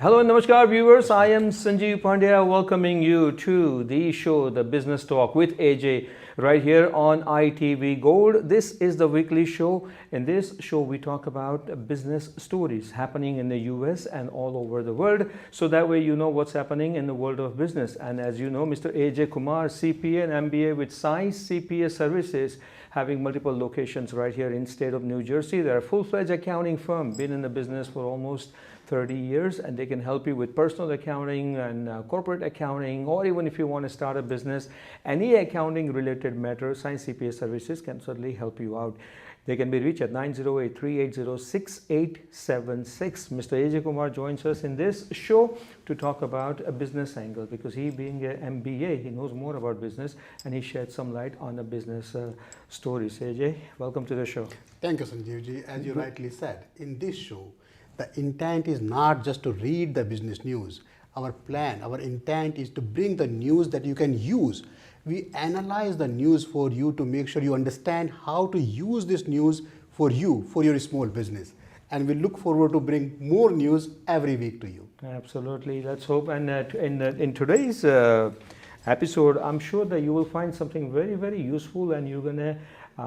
Hello and namaskar viewers, I am Sanjeev Pandya welcoming you to the show, The Business Talk with Ajay, right here on ITV Gold. This is the weekly show. In this show we talk about business stories happening in the US and all over the world, so that way you know what's happening in the world of business. And as you know, Mr. Ajay Kumar, CPA and MBA with Science CPA Services, having multiple locations right here in state of New Jersey. They're a full-fledged accounting firm, been in the business for almost 30 years, and they can help you with personal accounting and corporate accounting, or even if you want to start a business, any accounting related matter, Science CPA Services can certainly help you out. They can be reached at 908-380-6876. Mr. Ajay Kumar joins us in this show to talk about a business angle, because he being an MBA, he knows more about business and he shed some light on the business stories. Ajay, welcome to the show. Thank you, Sanjeevji. As you rightly said, in this show, the intent is not just to read the business news. Our intent is to bring the news that you can use. We analyze the news for you to make sure you understand how to use this news for you, for your small business. And we look forward to bring more news every week to you. Absolutely. Let's hope. And in today's episode, I'm sure that you will find something very, very useful, and you're going to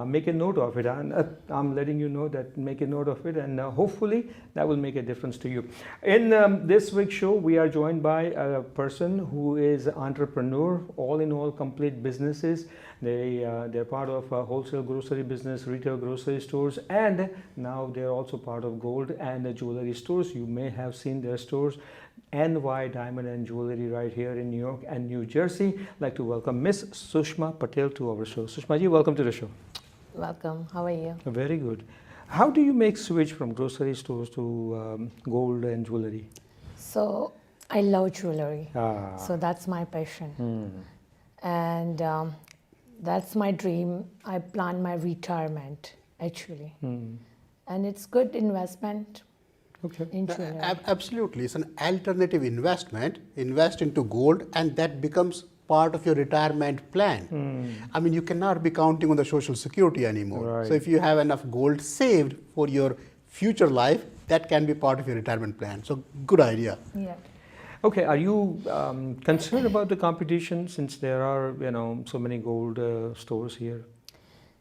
make a note of it. And I'm letting you know that make a note of it, and hopefully that will make a difference to you. In this week's show, we are joined by a person who is an entrepreneur, all in all, complete businesses. They're part of a wholesale grocery business, retail grocery stores, and now they're also part of gold and jewelry stores. You may have seen their stores, NY Diamond and Jewelry, right here in New York and New Jersey. I'd like to welcome Miss Sushma Patel to our show. Sushma ji, welcome to the show. Welcome. How are you? Very good. How do you make switch from grocery stores to gold and jewelry? So I love jewelry. Ah. So that's my passion. And that's my dream. I plan my retirement actually. And it's good investment. Okay. In jewelry. Absolutely. It's an alternative investment. Invest into gold, and that becomes part of your retirement plan. I mean, you cannot be counting on the Social Security anymore. Right. So if you have enough gold saved for your future life, that can be part of your retirement plan. So good idea. Yeah. Okay. Are you concerned about the competition, since there are so many gold stores here?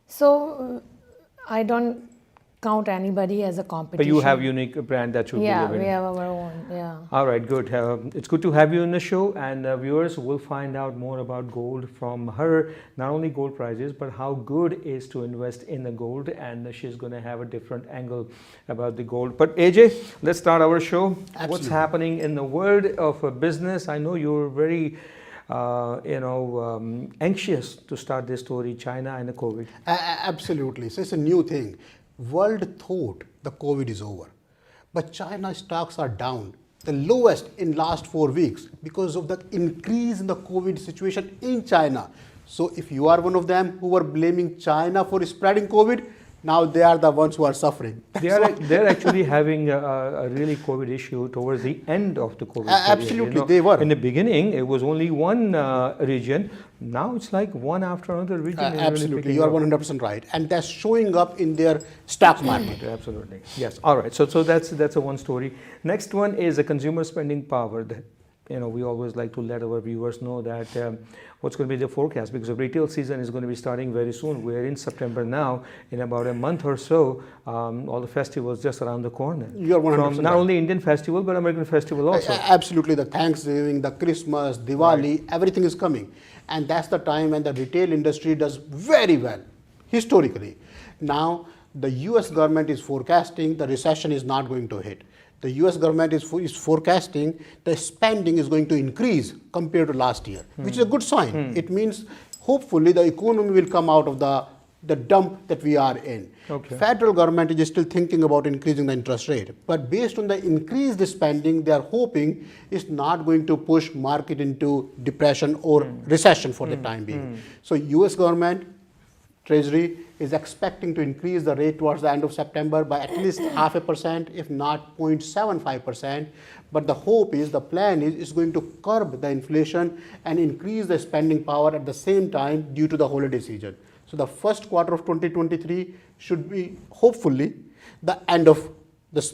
So I don't count anybody as a competition. But you have unique brand that you Yeah, believe in. we have our own. Yeah. All right, good. It's good to have you in the show, and viewers will find out more about gold from her. Not only gold prices, but how good it is to invest in the gold, and she's going to have a different angle about the gold. But Ajay, let's start our show. Absolutely. What's happening in the world of business? I know you're very anxious to start this story, China and the COVID. Absolutely. So it's a new thing. World thought the COVID is over, but China stocks are down, the lowest in last 4 weeks, because of the increase in the COVID situation in China. So if you are one of them who were blaming China for spreading COVID, now they are the ones who are suffering. They're actually having a really COVID issue towards the end of the COVID period. Absolutely, they were. In the beginning, it was only one region. Now it's like one after another region. Absolutely, you are 100% right, and that's showing up in their stock market. Absolutely, yes. All right. So that's a one story. Next one is a consumer spending power. That we always like to let our viewers know that what's going to be the forecast, because the retail season is going to be starting very soon. We're in September now. In about a month or so, all the festivals just around the corner. You are 100% From not only Indian festival, but American festival also. Absolutely, the Thanksgiving, the Christmas, Diwali, everything is coming. And that's the time when the retail industry does very well, historically. Now, the US government is forecasting the recession is not going to hit. The US government is forecasting the spending is going to increase compared to last year, which is a good sign. It means hopefully the economy will come out of the dump that we are in. Okay. Federal government is still thinking about increasing the interest rate, but based on the increased spending, they are hoping it's not going to push market into depression or recession for the time being. So US government, Treasury is expecting to increase the rate towards the end of September by at least 0.5%, if not 0.75%. But the hope is, the plan is going to curb the inflation and increase the spending power at the same time due to the holiday season. So the first quarter of 2023 should be hopefully the end of this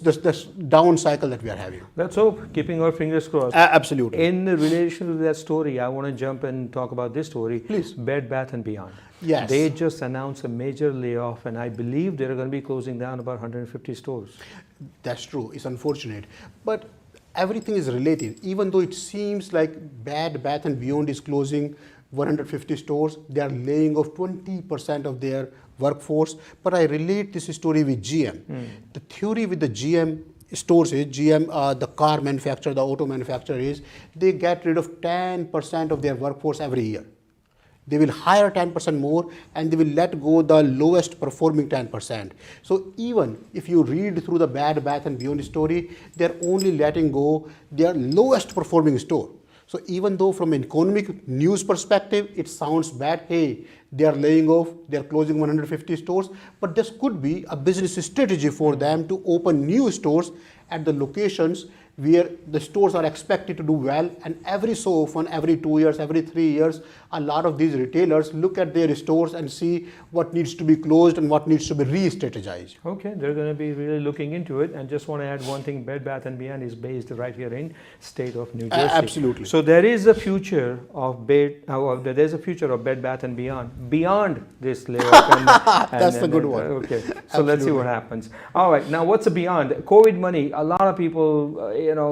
down cycle that we are having. Let's hope, keeping our fingers crossed. Absolutely. In relation to that story, I want to jump and talk about this story. Please. Bed Bath and Beyond. Yes. They just announced a major layoff, and I believe they're going to be closing down about 150 stores. That's true. It's unfortunate. But everything is related. Even though it seems like Bed Bath and Beyond is closing 150 stores, they are laying off 20% of their workforce. But I relate this story with GM. The theory with the GM stores is, GM, the car manufacturer, the auto manufacturer is, they get rid of 10% of their workforce every year. They will hire 10% more and they will let go the lowest performing 10%. So even if you read through the Bed Bath and Beyond story, they're only letting go their lowest performing store. So even though from an economic news perspective, it sounds bad, hey, they are laying off, they are closing 150 stores, but this could be a business strategy for them to open new stores at the locations where the stores are expected to do well, and every so often, every 2 years, every 3 years, a lot of these retailers look at their stores and see what needs to be closed and what needs to be re-strategized. Okay, they're going to be really looking into it. And just want to add one thing, Bed Bath & Beyond is based right here in state of New Jersey. Absolutely. So there is a future of there's a future of Bed Bath & beyond this layoff. That's a good one. Okay, so let's see what happens. All right, now what's the beyond? COVID money. A lot of people,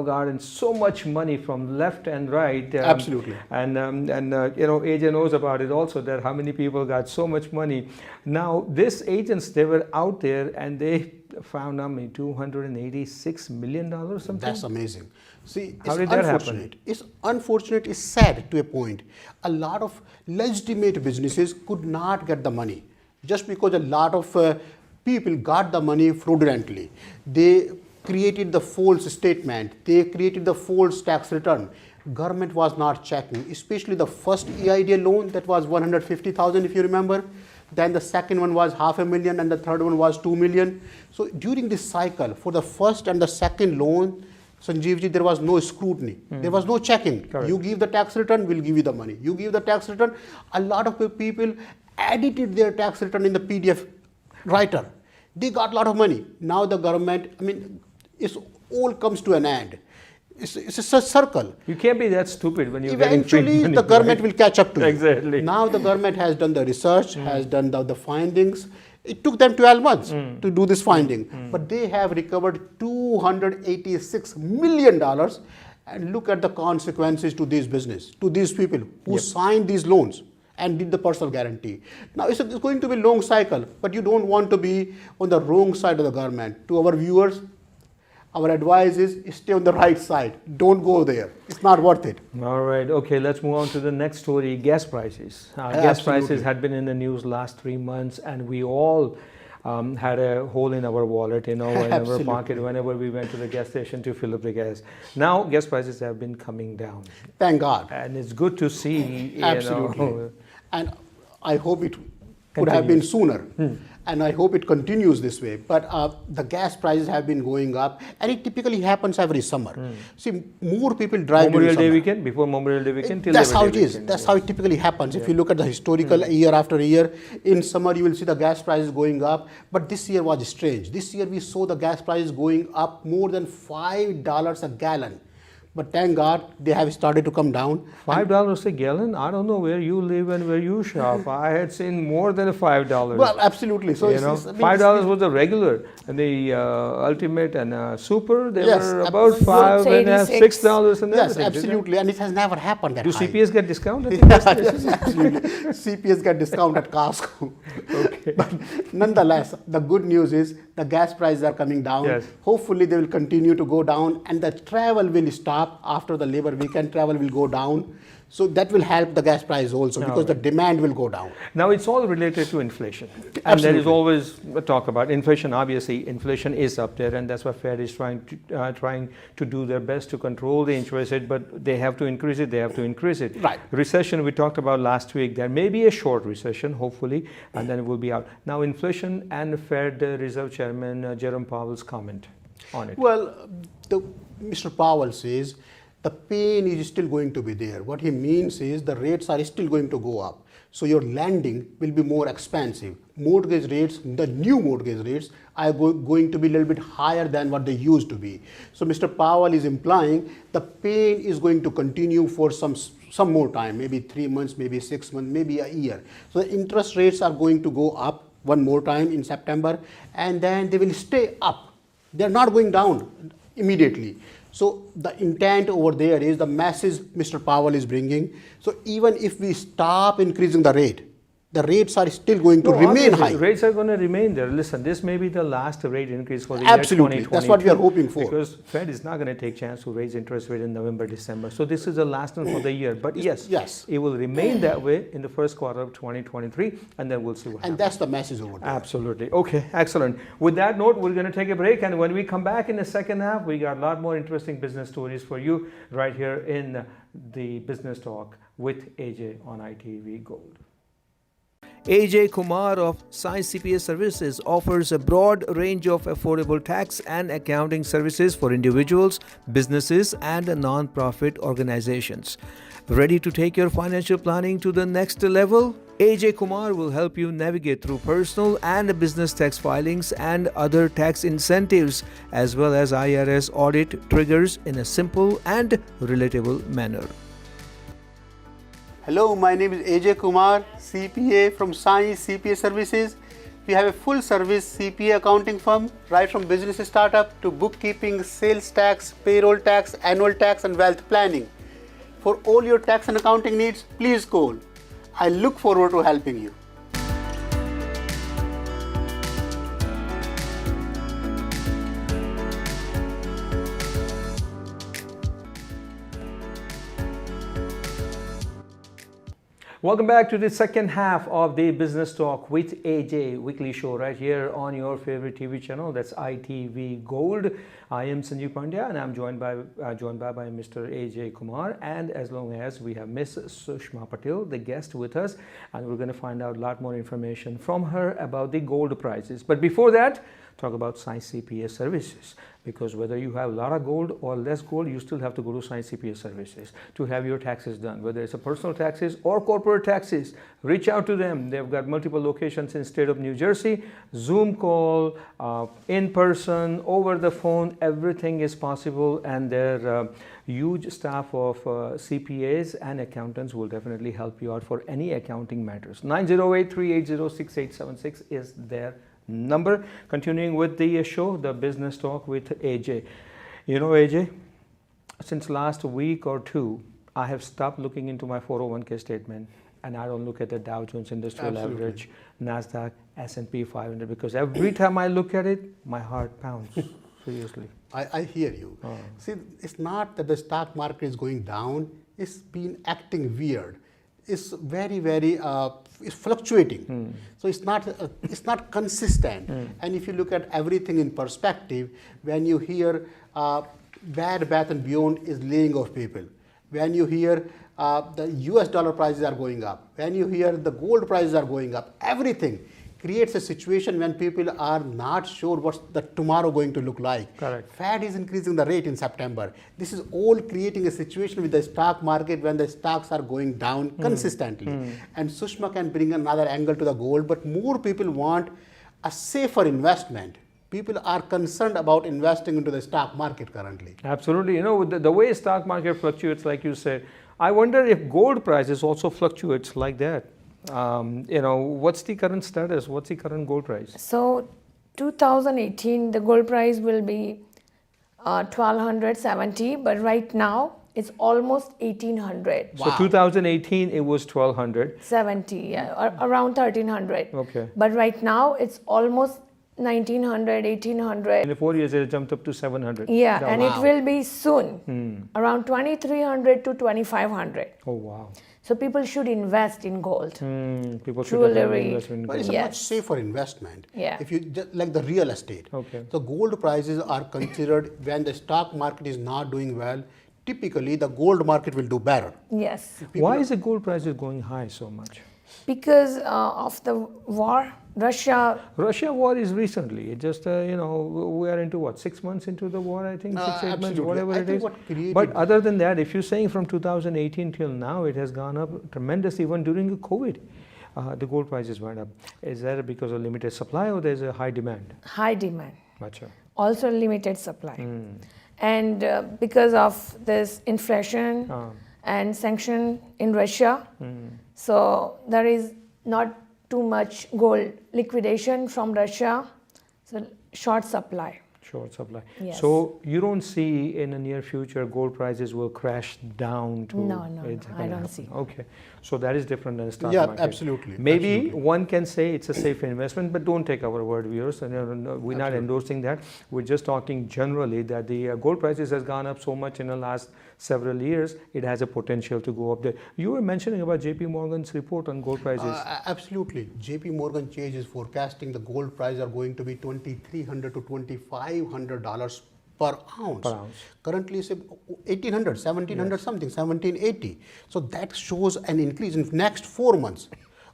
gotten so much money from left and right. Absolutely. And Ajay knows about it also, that how many people got so much money. Now, these agents, they were out there and they found $286 million or something. That's amazing. See, How it's did that unfortunate. happen? It's unfortunate. It's sad to a point. A lot of legitimate businesses could not get the money just because a lot of people got the money fraudulently. They created the false statement. They created the false tax return. Government was not checking, especially the first EIDL loan that was 150,000, if you remember. Then the second one was $500,000 and the third one was 2 million. So during this cycle, for the first and the second loan, Sanjeevji, there was no scrutiny. There was no checking. Correct. You give the tax return, we'll give you the money. You give the tax return. A lot of people edited their tax return in the PDF writer. They got a lot of money. Now the government, it all comes to an end. It's a circle. You can't be that stupid when you're getting free Eventually, money, the government right? will catch up to you. Exactly. Now the government has done the research, has done the findings. It took them 12 months to do this finding. But they have recovered $286 million. And look at the consequences to this business, to these people who signed these loans and did the personal guarantee. Now, it's going to be a long cycle, but you don't want to be on the wrong side of the government. To our viewers, our advice is stay on the right side. Don't go there. It's not worth it. All right. Okay, let's move on to the next story, gas prices. Gas prices had been in the news last 3 months, and we all had a hole in our wallet, in our pocket, whenever we went to the gas station to fill up the gas. Now, gas prices have been coming down. Thank God. And it's good to see, Absolutely. And I hope it could have been sooner. And I hope it continues this way. But the gas prices have been going up, and it typically happens every summer. See, more people drive during Memorial Day summer. weekend, before Memorial Day weekend, till That's Labor how Day it is. weekend. That's how it typically happens. If you look at the historical year after year, in summer you will see the gas prices going up. But this year was strange. This year we saw the gas prices going up more than $5 a gallon. But thank God they have started to come down. $5 a gallon? I don't know where you live and where you shop. I had seen more than $5. Well, absolutely. So $5 was the regular, and the ultimate and super. They Yes, were about absolutely. $6 and Yes, everything. absolutely. And it has never happened that Do high. CPAs get discount? Yes, absolutely. CPAs get discount at Costco. Okay. But nonetheless, the good news is the gas prices are coming down. Yes. Hopefully, they will continue to go down, and the travel will stop after the Labor weekend. Travel will go down. So that will help the gas price also, because the demand will go down. Now, it's all related to inflation. And there is Absolutely. always a talk about inflation. Obviously, inflation is up there, and that's why Fed is trying to do their best to control the interest rate, but they have to increase it. They have to increase it. Right. Recession, we talked about last week. There may be a short recession, hopefully, and then it will be out. Now, inflation and Fed Reserve Chairman Jerome Powell's comment on it. Well, Mr. Powell says the pain is still going to be there. What he means is the rates are still going to go up. So your lending will be more expensive. Mortgage rates, the new mortgage rates are going to be a little bit higher than what they used to be. So Mr. Powell is implying the pain is going to continue for some more time, maybe 3 months, maybe 6 months, maybe a year. So the interest rates are going to go up one more time in September, and then they will stay up. They're not going down immediately. So the intent over there is the message Mr. Powell is bringing. So even if we stop increasing the rate, the rates are still going to remain high. Rates are going to remain there. Listen, this may be the last rate increase for the Absolutely. year 2022. That's what we are hoping for. Because Fed is not going to take chance to raise interest rate in November, December. So this is the last one for the year. But yes, it will remain that way in the first quarter of 2023, and then we'll see what happens. And that's the message over there. Absolutely. Okay, excellent. With that note, we're going to take a break, and when we come back in the second half, we got a lot more interesting business stories for you right here in the Business Talk with Ajay on ITV Gold. Ajay Kumar of Science CPA Services offers a broad range of affordable tax and accounting services for individuals, businesses, and non-profit organizations. Ready to take your financial planning to the next level? Ajay Kumar will help you navigate through personal and business tax filings and other tax incentives, as well as IRS audit triggers in a simple and relatable manner. Hello, my name is Ajay Kumar, CPA from Science CPA Services. We have a full service CPA accounting firm, right from business startup to bookkeeping, sales tax, payroll tax, annual tax, and wealth planning. For all your tax and accounting needs, please call. I look forward to helping you. Welcome back to the second half of the Business Talk with AJ weekly show right here on your favorite TV channel. That's ITV Gold. I am Sanjeev Pandya, and I'm joined by Mr. AJ Kumar, and as long as we have Miss Sushma Patel, the guest, with us, and we're going to find out a lot more information from her about the gold prices. But before that, talk about Science CPA Services, because whether you have a lot of gold or less gold, you still have to go to Science CPA Services to have your taxes done, whether it's a personal taxes or corporate taxes. Reach out to them. They've got multiple locations in state of New Jersey. Zoom call, in person, over the phone, everything is possible, and their huge staff of CPAs and accountants will definitely help you out for any accounting matters. 908-380-6876 is their number. Continuing with the show, the Business Talk with AJ. You know, AJ, since last week or two, I have stopped looking into my 401k statement, and I don't look at the Dow Jones Industrial Average, NASDAQ, S&P 500, because every time I look at it, my heart pounds. Seriously. I hear you. See, it's not that the stock market is going down, it's been acting weird. It's very, it's fluctuating. So it's not consistent. And if you look at everything in perspective, when you hear Bed Bath and Beyond is laying off people, when you hear the US dollar prices are going up, when you hear the gold prices are going up, everything creates a situation when people are not sure what's the tomorrow going to look like. Correct. Fed is increasing the rate in September. This is all creating a situation with the stock market when the stocks are going down consistently. And Sushma can bring another angle to the gold, but more people want a safer investment. People are concerned about investing into the stock market currently. Absolutely. You know, the way stock market fluctuates, like you said, I wonder if gold prices also fluctuates like that. You know, what's the current status? What's the current gold price? So 2018, the gold price will be 1270, but right now it's almost 1800. So 2018, it was 1200. 70, yeah, around 1300. Okay. But right now it's almost 1900, 1800. In the 4 years, it jumped up to 700. Yeah, Wow. and it will be soon, around 2300 to 2500. Oh, wow. So people should invest in gold. People should definitely Jewelry. invest in But gold. it's a Yes. much safer investment. Yeah. If you just like the real estate. Okay. So gold prices are considered when the stock market is not doing well. Typically, the gold market will do better. Yes. Why is the gold prices going high so much? Because of the war, Russia. Russia war is recently. It just, we are into what, 6 months into the war, I think, 6, 8 months, absolutely. whatever I it think is. what created- But other than that, if you're saying from 2018 till now, it has gone up tremendously, even during the COVID. The gold prices went up. Is that because of limited supply or there's a high demand? High demand. Gotcha. Also limited supply. And because of this inflation and sanction in Russia, so there is not too much gold liquidation from Russia, so short supply. Short supply. Yes. So you don't see in the near future gold prices will crash down to... No, it's I gonna don't happen. see. Okay. So that is different than the stock Yeah, market. absolutely. Maybe absolutely. one can say it's a safe investment, but don't take our word, viewers. And, we're not endorsing that. We're just talking generally that the gold prices has gone up so much in the last several years, it has a potential to go up there. You were mentioning about JP Morgan's report on gold prices. Absolutely. JP Morgan Chase is forecasting the gold price are going to be $2,300 to $2,500 per ounce. Per ounce. Currently it's 1,800, 1,700 something, 1,780. So that shows an increase in next 4 months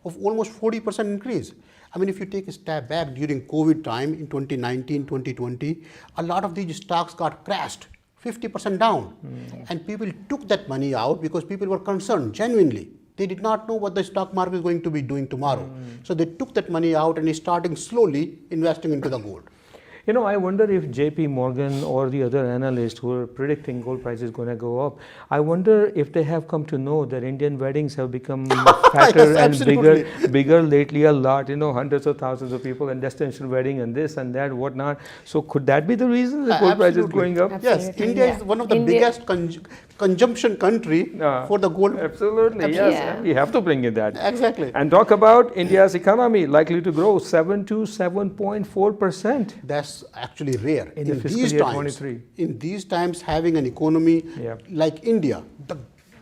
of almost 40% increase. I mean, if you take a step back during COVID time in 2019, 2020, a lot of these stocks got crashed, 50% down. And people took that money out because people were concerned, genuinely. They did not know what the stock market is going to be doing tomorrow. So they took that money out and is starting slowly investing into the gold. I wonder if JP Morgan or the other analysts who are predicting gold price is going to go up, I wonder if they have come to know that Indian weddings have become fatter Yes, and bigger lately a lot, hundreds of thousands of people and destination wedding and this and that, whatnot. So could that be the reason the gold price is going up? Yes, Absolutely, India yeah. is one of the India- biggest consumption country for the gold. Absolutely, yes. Yeah. We have to bring in that. Exactly. And talk about India's economy likely to grow 7 to 7.4%. That's actually rare. In the fiscal year 23. In these times, having an economy Yeah. like India, the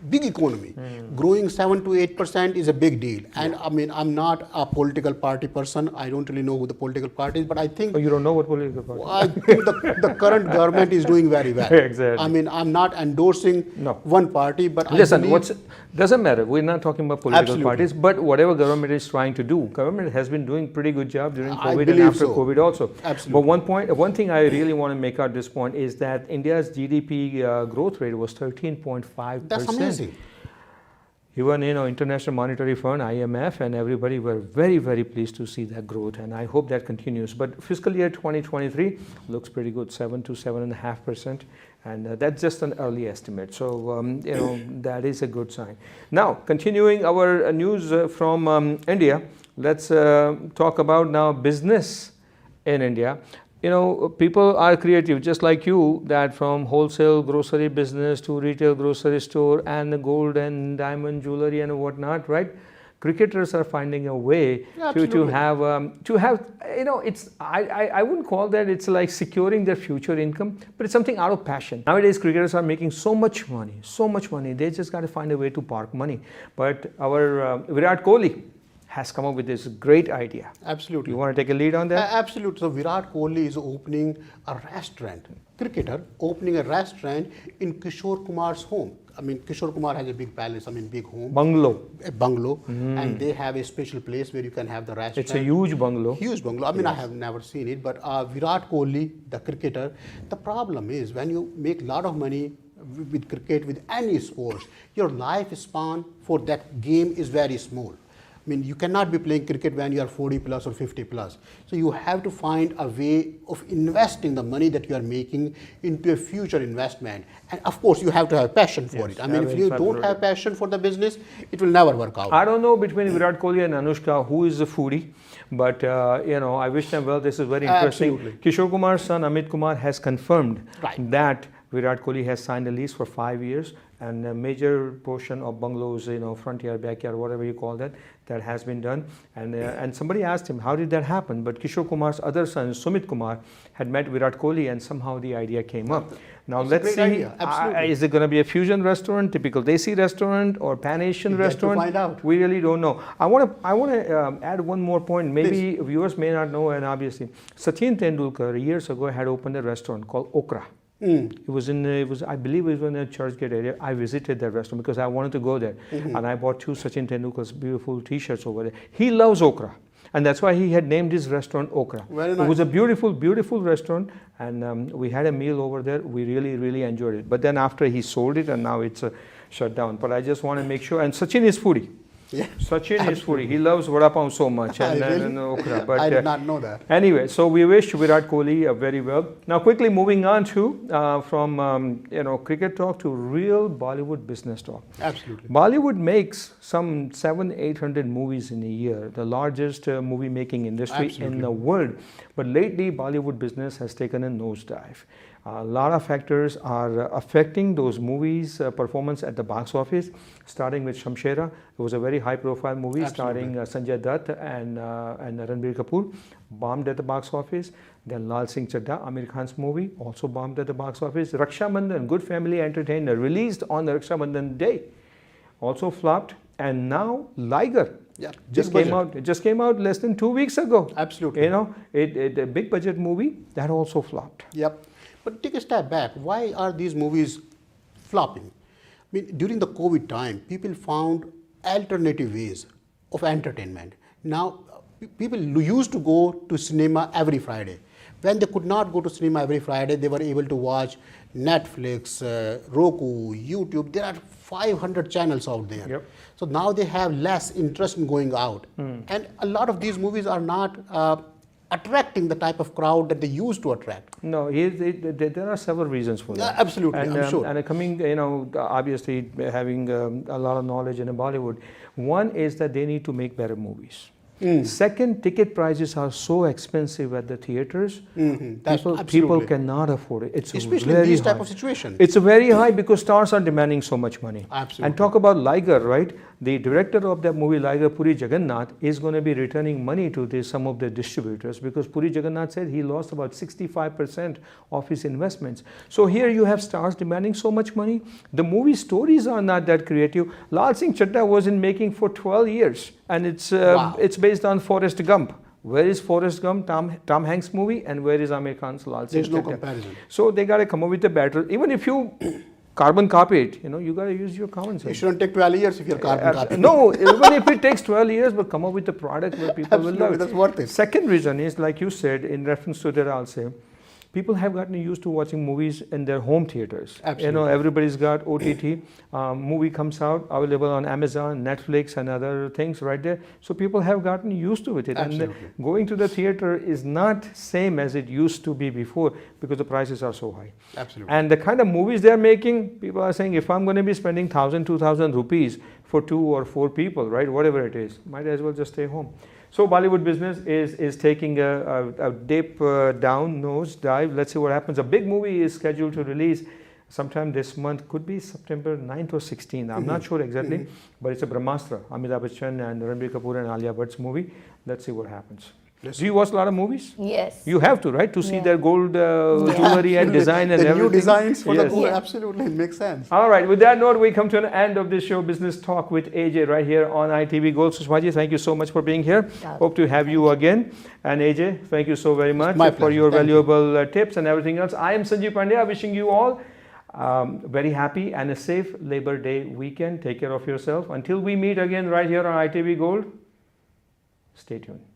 big economy, growing 7 to 8% is a big deal. And I mean, I'm not a political party person. I don't really know who the political party is, but I think Oh, you don't know what political party? I think the current government is doing very well. Exactly. I mean, I'm not endorsing No. one party, but Listen, I believe doesn't matter. We're not talking about political Absolutely. parties, but whatever government is trying to do, government has been doing pretty good job during I COVID and believe after so. COVID also. Absolutely. But one thing I really want to make out this point is that India's GDP growth rate was 13.5%. that's amazing. Even International Monetary Fund, IMF, and everybody were very, very pleased to see that growth, and I hope that continues. But fiscal year 2023 looks pretty good, 7 to 7.5%, and that's just an early estimate. So that is a good sign. Now, continuing our news from India, let's talk about now business in India. People are creative, just like you, that from wholesale grocery business to retail grocery store and the gold and diamond jewelry and whatnot, right? Cricketers are finding a way Yeah, to absolutely. have it's I wouldn't call that it's like securing their future income, but it's something out of passion. Nowadays cricketers are making so much money, they just got to find a way to park money. But our Virat Kohli has come up with this great idea. Absolutely. You want to take a lead on that? Absolutely. So Virat Kohli is opening a restaurant, cricketer opening a restaurant in Kishore Kumar's home. I mean, Kishore Kumar has a big palace, big home. Bungalow. A bungalow, and they have a special place where you can have the restaurant. It's a huge bungalow. Huge bungalow. I mean, I have never seen it, but Virat Kohli, the cricketer, the problem is when you make a lot of money with cricket, with any sports, your lifespan for that game is very small. I mean, you cannot be playing cricket when you are 40 plus or 50 plus. So you have to find a way of investing the money that you are making into a future investment. And of course, you have to have passion for Yes, it. I mean, if you don't absolutely. have passion for the business, it will never work out. I don't know between Virat Kohli and Anushka who is the foodie, but I wish them well. This is very interesting. Absolutely. Kishore Kumar's son Amit Kumar has confirmed Right. that Virat Kohli has signed a lease for 5 years, and a major portion of bungalows, front yard, backyard, whatever you call that has been done. And somebody asked him, how did that happen? But Kishore Kumar's other son, Sumit Kumar, had met Virat Kohli, and somehow the idea came up. Now It's a let's great see, idea. Absolutely. is it going to be a fusion restaurant, typical Desi restaurant, or Pan-Asian We get to restaurant? find out. We really don't know. I want to add one more point. Maybe viewers may not know, and obviously, Sachin Tendulkar years ago had opened a restaurant called Okra. It was I believe it was in the Churchgate area. I visited that restaurant because I wanted to go there, and I bought 2 Sachin Tendulkar's beautiful T-shirts over there. He loves okra, and that's why he had named his restaurant Okra. Very nice. It was a beautiful, beautiful restaurant, and we had a meal over there. We really, really enjoyed it. But then after he sold it, and now it's shut down. But I just want to make sure. And Sachin is foodie. Yeah. Sachin is foodie. He loves vada pav so much and, Really? and okra. But I did not know that. anyway, so we wish Virat Kohli very well. Now, quickly moving on to from cricket talk to real Bollywood business talk. Absolutely. Bollywood makes some 700-800 movies in a year, the largest movie making industry in the world. But lately, Bollywood business has taken a nosedive. A lot of factors are affecting those movies' performance at the box office, starting with Shamshera. It was a very high-profile movie starring Sanjay Dutt and Ranbir Kapoor, bombed at the box office. Then Lal Singh Chadda, Amir Khan's movie, also bombed at the box office. Raksha Bandhan, good family entertainer, released on the Raksha Bandhan day, also flopped. And now Liger. Yeah, Just came out less than 2 weeks ago. Absolutely. A big budget movie that also flopped. Yep. But take a step back. Why are these movies flopping? I mean, during the COVID time, people found alternative ways of entertainment. Now, people used to go to cinema every Friday. When they could not go to cinema every Friday, they were able to watch Netflix, Roku, YouTube. There are 500 channels out there. Yep. So now they have less interest in going out. And a lot of these movies are not attracting the type of crowd that they used to attract. No, there are several reasons for that. Yeah, absolutely, and, I'm sure. And coming, obviously having a lot of knowledge in Bollywood, one is that they need to make better movies. Second, ticket prices are so expensive at the theaters. People cannot afford it. It's especially very in these high. type of situations. It's very high because stars are demanding so much money. Absolutely. And talk about Liger, right? The director of that movie, Liger, Puri Jagannath, is going to be returning money to some of the distributors because Puri Jagannath said he lost about 65% of his investments. So here you have stars demanding so much money. The movie stories are not that creative. Lal Singh Chadda was in making for 12 years, and it's based on Forrest Gump. Where is Forrest Gump, Tom Hanks movie, and where is Amir Khan's Lal Singh There's no Chadda? comparison. So they got to come up with a better. Even if you carbon copy it, you got to use your common sense. It shouldn't take 12 years if you're carbon copying. No, even if it takes 12 years, but come up with a product where people will love it. That's worth it. Second reason is, like you said, in reference to that, I'll say, people have gotten used to watching movies in their home theaters. Absolutely. Everybody's got OTT. Movie comes out, available on Amazon, Netflix, and other things right there. So people have gotten used to it. Absolutely. And going to the theater is not same as it used to be before because the prices are so high. Absolutely. And the kind of movies they're making, people are saying, if I'm going to be spending 1,000, 2,000 rupees for 2 or 4 people, right, whatever it is, might as well just stay home. So Bollywood business is taking a dip down, nose dive. Let's see what happens. A big movie is scheduled to release sometime this month. Could be September 9th or 16th. I'm not sure exactly, but it's a Brahmastra. Amitabh Bachchan and Ranbir Kapoor and Alia Bhatt's movie. Let's see what happens. Do you watch a lot of movies? Yes. You have to, right? To see their gold jewelry and design and the everything. new designs for the Yes. gold, absolutely, it makes sense. All right, with that note, we come to an end of this show, Business Talk with AJ, right here on ITV Gold. Sushmaji, thank you so much for being here. Hope to have you again. And AJ, thank you so very much my for pleasure. your Thank you. valuable tips and everything else. I am Sanjeev Pandya, wishing you all very happy and a safe Labor Day weekend. Take care of yourself. Until we meet again right here on ITV Gold, stay tuned.